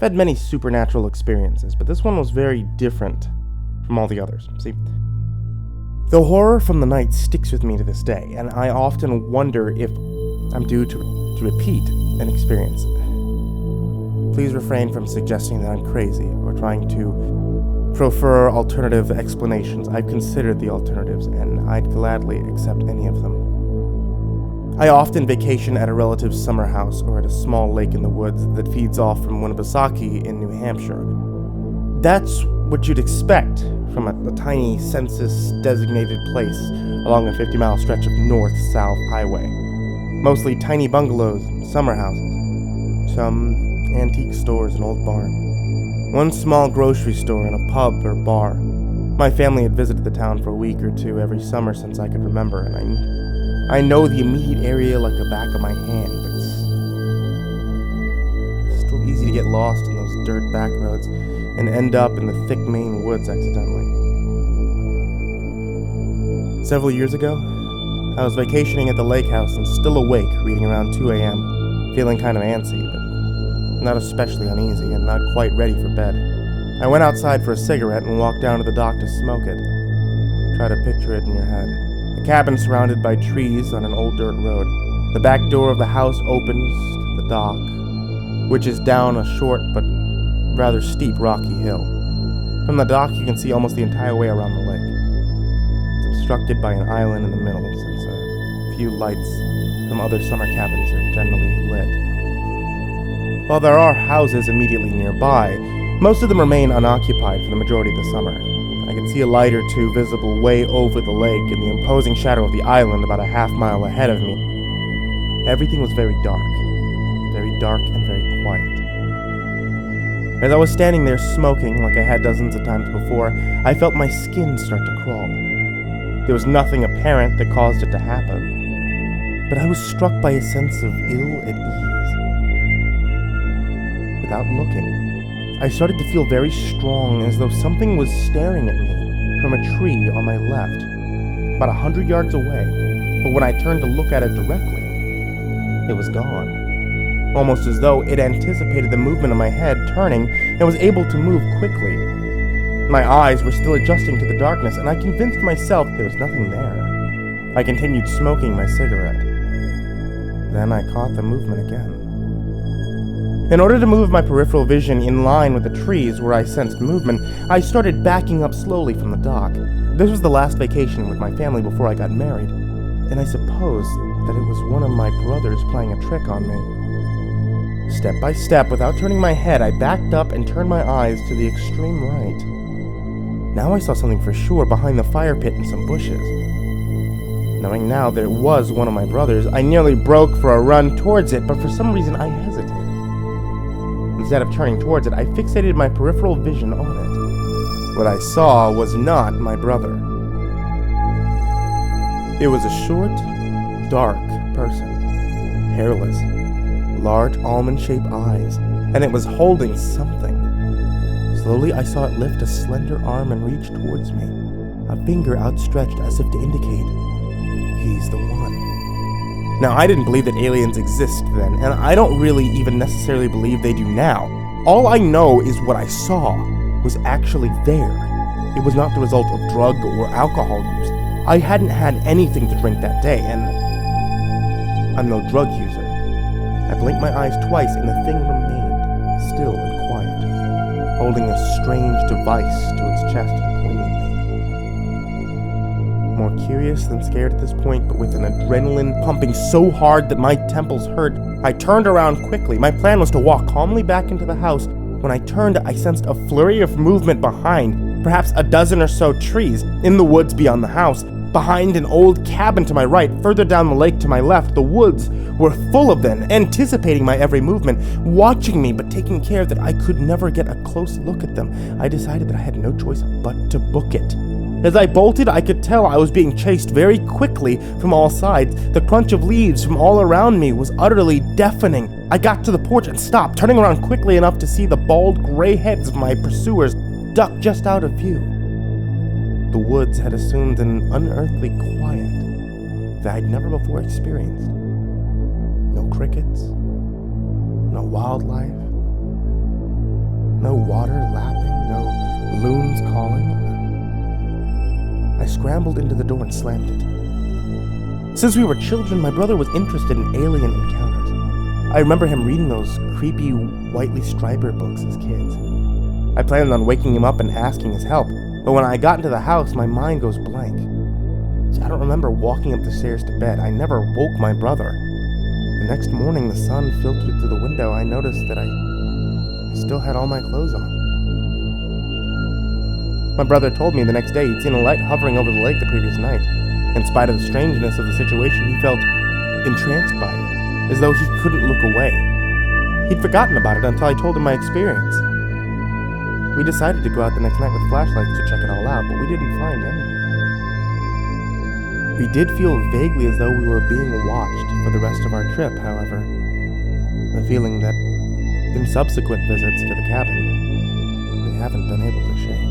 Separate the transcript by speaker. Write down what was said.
Speaker 1: I've had many supernatural experiences, but this one was very different from all the others. See, the horror from the night sticks with me to this day, and I often wonder if I'm due to repeat an experience. Please refrain from suggesting that I'm crazy or trying to prefer alternative explanations. I've considered the alternatives, and I'd gladly accept any of them. I often vacation at a relative's summer house or at a small lake in the woods that feeds off from AntedatesASky in New Hampshire. That's what you'd expect from a tiny census-designated place along a 50-mile stretch of north-south highway. Mostly tiny bungalows and summer houses, some antique stores, an old barn, one small grocery store, and a pub or bar. My family had visited the town for a week or two every summer since I could remember, and I know the immediate area like the back of my hand, but it's still easy to get lost in those dirt back roads and end up in the thick Maine woods accidentally. Several years ago, I was vacationing at the lake house and still awake, reading around 2 a.m., feeling kind of antsy, but not especially uneasy and not quite ready for bed. I went outside for a cigarette and walked down to the dock to smoke it. Try to picture it in your head. A cabin surrounded by trees on an old dirt road. The back door of the house opens to the dock, which is down a short but rather steep rocky hill. From the dock you can see almost the entire way around the lake. It's obstructed by an island in the middle, since a few lights from other summer cabins are generally lit. While there are houses immediately nearby, most of them remain unoccupied for the majority of the summer. I could see a light or two visible way over the lake in the imposing shadow of the island about a half-mile ahead of me. Everything was very dark and very quiet. As I was standing there smoking like I had dozens of times before, I felt my skin start to crawl. There was nothing apparent that caused it to happen, but I was struck by a sense of ill at ease. Without looking, I started to feel very strong, as though something was staring at me from a tree on my left, about 100 yards away. But when I turned to look at it directly, it was gone. Almost as though it anticipated the movement of my head turning and was able to move quickly. My eyes were still adjusting to the darkness, and I convinced myself there was nothing there. I continued smoking my cigarette. Then I caught the movement again. In order to move my peripheral vision in line with the trees where I sensed movement, I started backing up slowly from the dock. This was the last vacation with my family before I got married, and I supposed that it was one of my brothers playing a trick on me. Step by step, without turning my head, I backed up and turned my eyes to the extreme right. Now I saw something for sure behind the fire pit in some bushes. Knowing now that it was one of my brothers, I nearly broke for a run towards it, but for some reason I hesitated. Instead of turning towards it, I fixated my peripheral vision on it. What I saw was not my brother. It was a short, dark person, hairless, large almond-shaped eyes, and it was holding something. Slowly I saw it lift a slender arm and reach towards me, a finger outstretched as if to indicate, he's the one. Now, I didn't believe that aliens exist then, and I don't really even necessarily believe they do now. All I know is what I saw was actually there. It was not the result of drug or alcohol use. I hadn't had anything to drink that day, and I'm no drug user. I blinked my eyes twice, and the thing remained still and quiet, holding a strange device to its chest and pointing at me. More curious than scared at this point, but with an adrenaline pumping so hard that my temples hurt, I turned around quickly. My plan was to walk calmly back into the house. When I turned, I sensed a flurry of movement behind, perhaps a dozen or so trees, in the woods beyond the house. Behind an old cabin to my right, further down the lake to my left, the woods were full of them, anticipating my every movement, watching me, but taking care that I could never get a close look at them. I decided that I had no choice but to book it. As I bolted, I could tell I was being chased very quickly from all sides. The crunch of leaves from all around me was utterly deafening. I got to the porch and stopped, turning around quickly enough to see the bald gray heads of my pursuers duck just out of view. The woods had assumed an unearthly quiet that I'd never before experienced. No crickets, no wildlife, No water lapping, no loons calling. I scrambled into the door and slammed it. Since we were children, my brother was interested in alien encounters. I remember him reading those creepy Whiteley Striper books as kids. I planned on waking him up and asking his help, but when I got into the house, my mind goes blank. I don't remember walking up the stairs to bed. I never woke my brother. The next morning, the sun filtered through the window. I noticed that I still had all my clothes on. My brother told me the next day he'd seen a light hovering over the lake the previous night. In spite of the strangeness of the situation, he felt entranced by it, as though he couldn't look away. He'd forgotten about it until I told him my experience. We decided to go out the next night with flashlights to check it all out, but we didn't find anything. We did feel vaguely as though we were being watched for the rest of our trip, however. The feeling that in subsequent visits to the cabin, we haven't been able to shake.